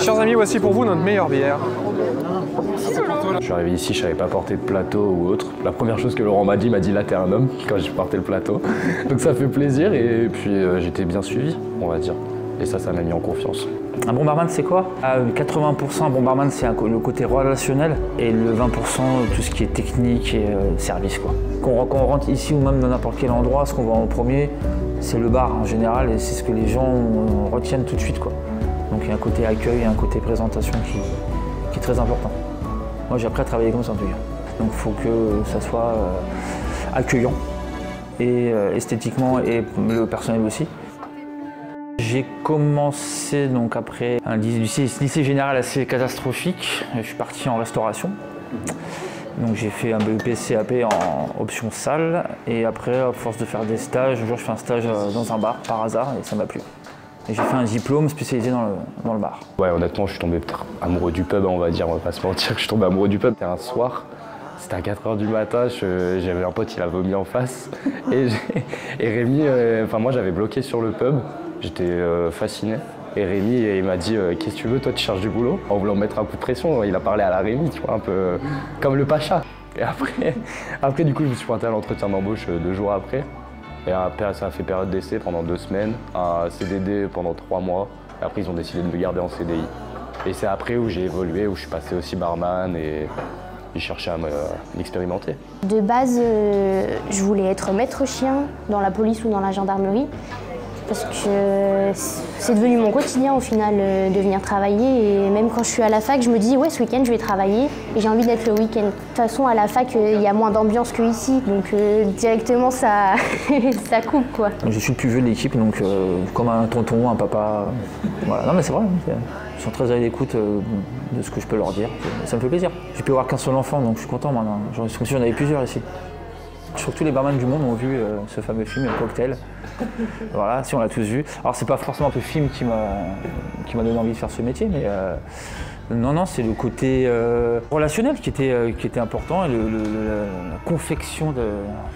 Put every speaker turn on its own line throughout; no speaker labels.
Chers amis, voici pour vous notre meilleure bière.
Je suis arrivé ici, je savais pas porter de plateau ou autre. La première chose que Laurent m'a dit là t'es un homme quand j'ai porté le plateau. Donc ça fait plaisir et puis j'étais bien suivi, on va dire. Et ça m'a mis en confiance.
Un bon barman, c'est quoi? 80% un bon barman, c'est le côté relationnel et le 20% tout ce qui est technique et service, quoi. Quand on rentre ici ou même dans n'importe quel endroit, ce qu'on voit en premier, c'est le bar en général et c'est ce que les gens retiennent tout de suite, quoi. Donc il y a un côté accueil et un côté présentation qui est très important. Moi j'ai appris à travailler comme ça en tout cas. Donc il faut que ça soit accueillant et esthétiquement et le personnel aussi. J'ai commencé donc après un lycée général assez catastrophique. Je suis parti en restauration. Donc j'ai fait un BEP CAP en option salle et après à force de faire des stages, un jour je fais un stage dans un bar par hasard et ça m'a plu. Et j'ai fait un diplôme spécialisé dans le bar. Ouais,
honnêtement, je suis tombé peut-être amoureux du pub, on va dire, on va pas se mentir, je suis tombé amoureux du pub. C'était un soir, c'était à 4 h du matin, j'avais un pote, il a vomi en face. Et Rémi, moi j'avais bloqué sur le pub, j'étais fasciné. Et Rémi, il m'a dit qu'est-ce que tu veux, toi tu cherches du boulot? En voulant mettre un coup de pression, il a parlé à la Rémi, tu vois, un peu comme le Pacha. Et après du coup, je me suis pointé à l'entretien d'embauche 2 jours après. Et après, ça a fait période d'essai pendant 2 semaines, un CDD pendant 3 mois. Et après, ils ont décidé de me garder en CDI. Et c'est après où j'ai évolué, où je suis passé aussi barman et j'ai cherché à m'expérimenter.
De base, je voulais être maître chien dans la police ou dans la gendarmerie. Parce que c'est devenu mon quotidien au final de venir travailler et même quand je suis à la fac, je me dis ouais ce week-end je vais travailler et j'ai envie d'être le week-end. De toute façon à la fac il y a moins d'ambiance qu'ici donc directement ça, ça coupe quoi.
Je suis le plus vieux de l'équipe donc comme un tonton, un papa, voilà. Non mais c'est vrai, ils sont très à l'écoute de ce que je peux leur dire, ça me fait plaisir. J'ai pu avoir qu'un seul enfant donc je suis content maintenant, comme si j'en avais plusieurs ici. Je crois que tous les barman du monde ont vu ce fameux film, le Cocktail. Voilà, si on l'a tous vu. Alors c'est pas forcément le film qui m'a donné envie de faire ce métier, mais non, c'est le côté relationnel qui était important et la confection, la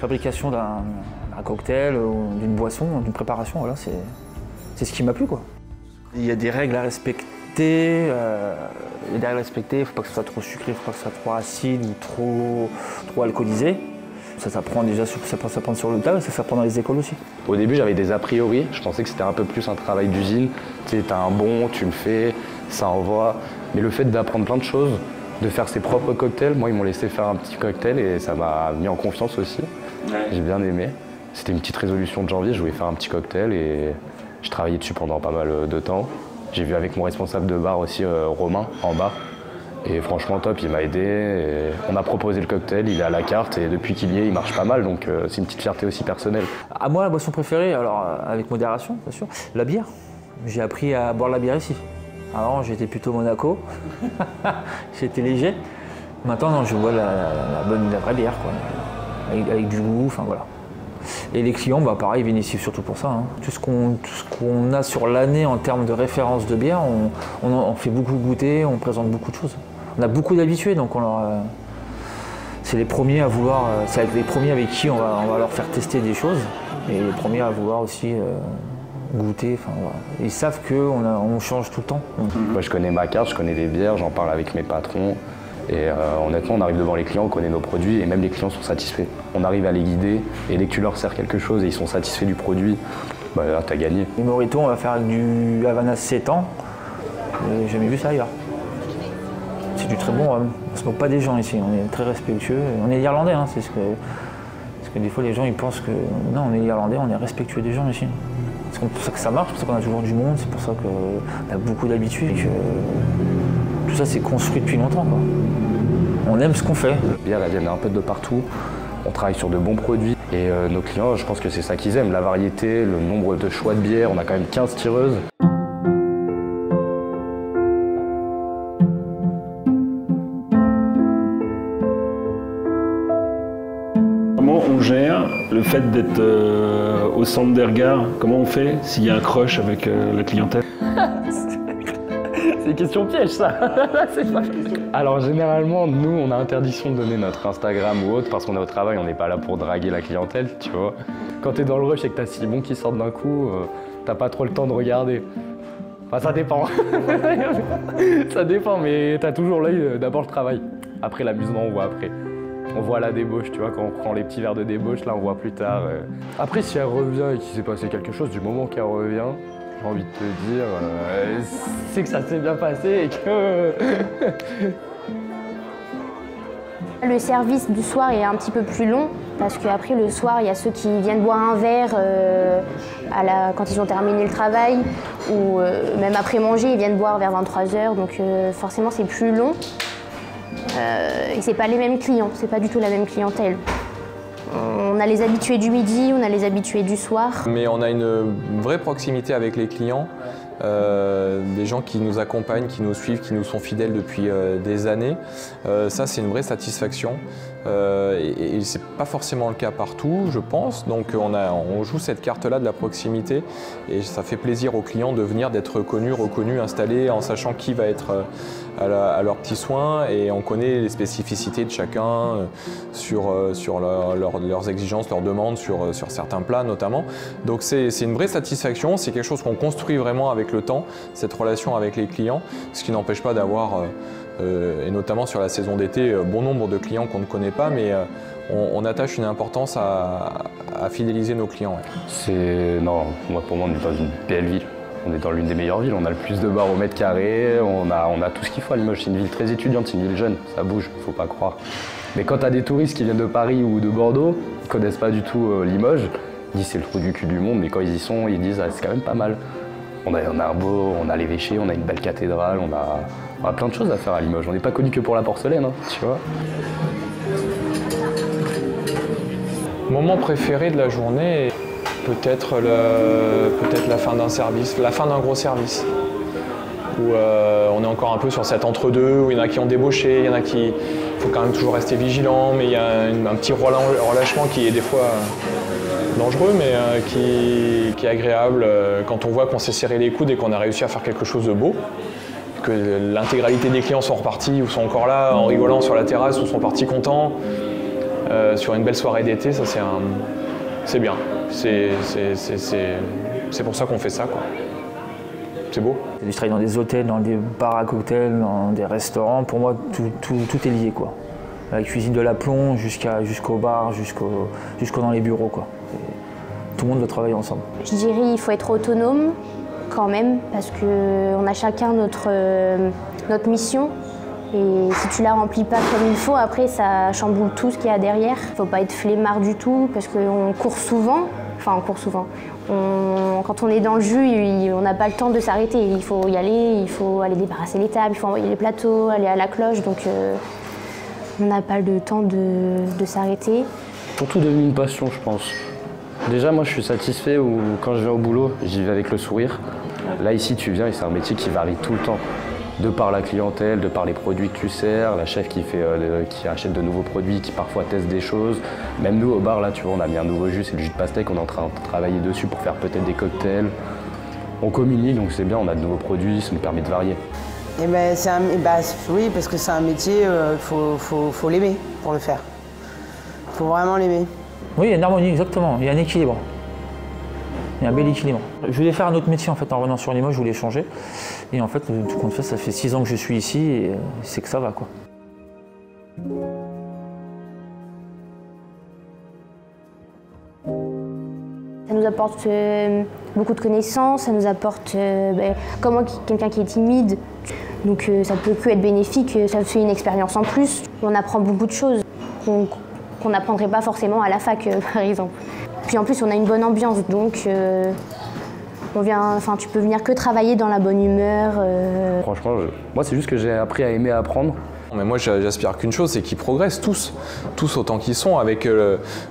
fabrication d'un cocktail, d'une boisson, d'une préparation, voilà, c'est ce qui m'a plu, quoi. Il y a des règles à respecter. Il y a des règles à respecter, il ne faut pas que ce soit trop sucré, il ne faut pas que ce soit trop acide ou trop alcoolisé. Ça s'apprend déjà, ça peut s'apprendre sur le tas, ça s'apprend dans les écoles aussi. Au début, j'avais des a priori. Je pensais que c'était un peu plus un travail d'usine. Tu sais, t'as un bon, tu le fais, ça envoie. Mais le fait d'apprendre plein de choses, de faire ses propres cocktails, moi, ils m'ont laissé faire un petit cocktail et ça m'a mis en confiance aussi. Ouais. J'ai bien aimé. C'était une petite résolution de janvier, je voulais faire un petit cocktail et j'ai travaillé dessus pendant pas mal de temps. J'ai vu avec mon responsable de bar aussi, Romain, en bas. Et franchement top, il m'a aidé. Et on a proposé le cocktail, il est à la carte et depuis qu'il y est, il marche pas mal. Donc c'est une petite fierté aussi personnelle. À moi, la boisson préférée, alors avec modération, bien sûr, la bière. J'ai appris à boire la bière ici. Avant, j'étais plutôt Monaco. J'étais léger. Maintenant, non, je bois la vraie bière, quoi. Avec du goût, enfin voilà. Et les clients, bah, pareil, ils viennent ici surtout pour ça. Hein. Tout ce qu'on a sur l'année en termes de référence de bière, on fait beaucoup goûter, on présente beaucoup de choses. On a beaucoup d'habitués, donc c'est les premiers à vouloir, c'est avec les premiers avec qui on va leur faire tester des choses, et les premiers à vouloir aussi goûter. Voilà. Ils savent qu'on change tout le temps. Moi, je connais ma carte, je connais les bières, j'en parle avec mes patrons. Et honnêtement, on arrive devant les clients, on connaît nos produits et même les clients sont satisfaits. On arrive à les guider et dès que tu leur sers quelque chose et ils sont satisfaits du produit, bah là, t'as gagné. Les mojitos, on va faire du Havana 7 ans. J'ai jamais vu ça ailleurs. C'est du très bon rhum. On se moque pas des gens ici, on est très respectueux. On est irlandais, hein, parce que des fois les gens ils pensent que non, on est irlandais, on est respectueux des gens ici. C'est pour ça que ça marche, c'est pour ça qu'on a toujours du monde, c'est pour ça qu'on a beaucoup d'habitudes. Tout ça c'est construit depuis longtemps, quoi. On aime ce qu'on fait. La bière, elle vient un peu de partout. On travaille sur de bons produits et nos clients, je pense que c'est ça qu'ils aiment, la variété, le nombre de choix de bières. On a quand même 15 tireuses.
Comment on gère le fait d'être au centre des regards? Comment on fait s'il y a un crush avec la clientèle?
C'est une question piège, ça. Alors généralement, nous, on a interdiction de donner notre Instagram ou autre parce qu'on est au travail, on n'est pas là pour draguer la clientèle, tu vois. Quand t'es dans le rush et que t'as 6 bons qui sortent d'un coup, t'as pas trop le temps de regarder. Enfin, ça dépend. Ça dépend, mais t'as toujours l'œil d'abord le travail. Après l'amusement, on voit après. On voit la débauche, tu vois, quand on prend les petits verres de débauche, là on voit plus tard. Après, si elle revient et qu'il s'est passé quelque chose, du moment qu'elle revient, j'ai envie de te dire, c'est que ça s'est bien passé et que...
Le service du soir est un petit peu plus long parce qu'après le soir, il y a ceux qui viennent boire un verre quand ils ont terminé le travail ou même après manger, ils viennent boire vers 23h, donc forcément c'est plus long. Et c'est pas les mêmes clients, c'est pas du tout la même clientèle. On a les habitués du midi, on a les habitués du soir.
Mais on a une vraie proximité avec les clients, des gens qui nous accompagnent, qui nous suivent, qui nous sont fidèles depuis des années. Ça, c'est une vraie satisfaction. Et c'est pas forcément le cas partout, je pense. Donc on joue cette carte-là de la proximité et ça fait plaisir aux clients de venir, d'être connus, reconnus, installés, en sachant qui va être à leurs petits soins, et on connaît les spécificités de chacun sur leurs exigences, leurs demandes, sur certains plats notamment. Donc c'est une vraie satisfaction, c'est quelque chose qu'on construit vraiment avec le temps, cette relation avec les clients, ce qui n'empêche pas d'avoir, et notamment sur la saison d'été, bon nombre de clients qu'on ne connaît pas, mais on attache une importance à fidéliser nos clients. Ouais.
Non, pour moi on est dans une belle ville. On est dans l'une des meilleures villes, on a le plus de bars au mètre carré, on a tout ce qu'il faut à Limoges. C'est une ville très étudiante, c'est une ville jeune, ça bouge, faut pas croire. Mais quand tu as des touristes qui viennent de Paris ou de Bordeaux, ils connaissent pas du tout Limoges, ils disent c'est le trou du cul du monde, mais quand ils y sont, ils disent c'est quand même pas mal. On a un beau, on a l'évêché, on a une belle cathédrale, on a plein de choses à faire à Limoges. On n'est pas connu que pour la porcelaine, hein, tu vois.
Moment préféré de la journée, peut-être la fin d'un service, la fin d'un gros service, où on est encore un peu sur cet entre-deux, où il y en a qui ont débauché, il y en a qui... Il faut quand même toujours rester vigilant, mais il y a un petit relâchement qui est des fois dangereux, mais qui est agréable quand on voit qu'on s'est serré les coudes et qu'on a réussi à faire quelque chose de beau, que l'intégralité des clients sont repartis ou sont encore là en rigolant sur la terrasse ou sont partis contents sur une belle soirée d'été. Ça c'est bien. C'est pour ça qu'on fait ça, quoi. C'est beau.
Je travaille dans des hôtels, dans des bars à cocktails, dans des restaurants. Pour moi, tout est lié, quoi. La cuisine de l'aplomb jusqu'au bar, jusqu'au dans les bureaux, quoi. Tout le monde doit travailler ensemble.
Je dirais qu'il faut être autonome quand même, parce qu'on a chacun notre mission. Et si tu la remplis pas comme il faut, après ça chamboule tout ce qu'il y a derrière. Il ne faut pas être flemmard du tout, parce qu'on court souvent. Enfin, on court souvent. Quand on est dans le jus, on n'a pas le temps de s'arrêter. Il faut y aller, il faut aller débarrasser les tables, il faut envoyer les plateaux, aller à la cloche. Donc on n'a pas le temps de s'arrêter.
Surtout devenu une passion, je pense. Déjà, moi, je suis satisfait où, quand je vais au boulot, j'y vais avec le sourire. Là, ici, tu viens et c'est un métier qui varie tout le temps. De par la clientèle, de par les produits que tu sers, la chef qui achète de nouveaux produits, qui parfois teste des choses. Même nous, au bar, là, tu vois, on a mis un nouveau jus, c'est le jus de pastèque, on est en train de travailler dessus pour faire peut-être des cocktails. On communique, donc c'est bien, on a de nouveaux produits, ça nous permet de varier.
Et oui, parce que c'est un métier, faut l'aimer pour le faire. Il faut vraiment l'aimer.
Oui, il y a une harmonie, exactement, il y a un équilibre. Il y a un bel équilibre. Je voulais faire un autre métier en fait en revenant sur Limoges, je voulais changer. Et en fait, tout compte fait, ça fait 6 ans que je suis ici et c'est que ça va, quoi.
Ça nous apporte beaucoup de connaissances, ça nous apporte comment quelqu'un qui est timide. Donc ça peut que être bénéfique, ça fait une expérience en plus. On apprend beaucoup de choses qu'on n'apprendrait pas forcément à la fac, par exemple. Puis en plus, on a une bonne ambiance, donc tu peux venir que travailler dans la bonne humeur.
Franchement, moi, c'est juste que j'ai appris à aimer apprendre.
Mais moi, j'aspire qu'une chose, c'est qu'ils progressent tous autant qu'ils sont.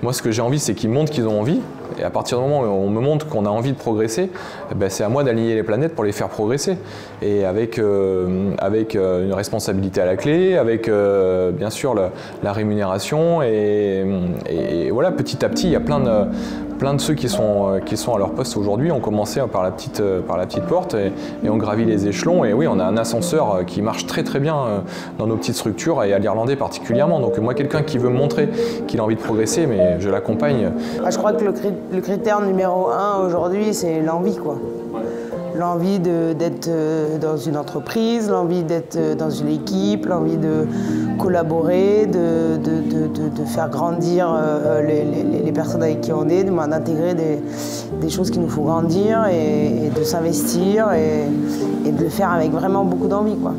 Moi, ce que j'ai envie, c'est qu'ils montrent qu'ils ont envie. Et à partir du moment où on me montre qu'on a envie de progresser, c'est à moi d'aligner les planètes pour les faire progresser. Et avec une responsabilité à la clé, avec bien sûr la rémunération. Et voilà, petit à petit, il y a plein de ceux qui sont à leur poste aujourd'hui ont commencé par la petite porte et ont gravi les échelons. Et oui, on a un ascenseur qui marche très très bien dans nos petites structures et à l'Irlandais particulièrement. Donc moi, quelqu'un qui veut me montrer qu'il a envie de progresser, mais je l'accompagne.
Je crois que le critère numéro 1 aujourd'hui, c'est l'envie, quoi. l'envie d'être dans une entreprise, l'envie d'être dans une équipe, l'envie de collaborer, de faire grandir les personnes avec qui on est, d'intégrer des choses qui nous font grandir et de s'investir et de le faire avec vraiment beaucoup d'envie, quoi.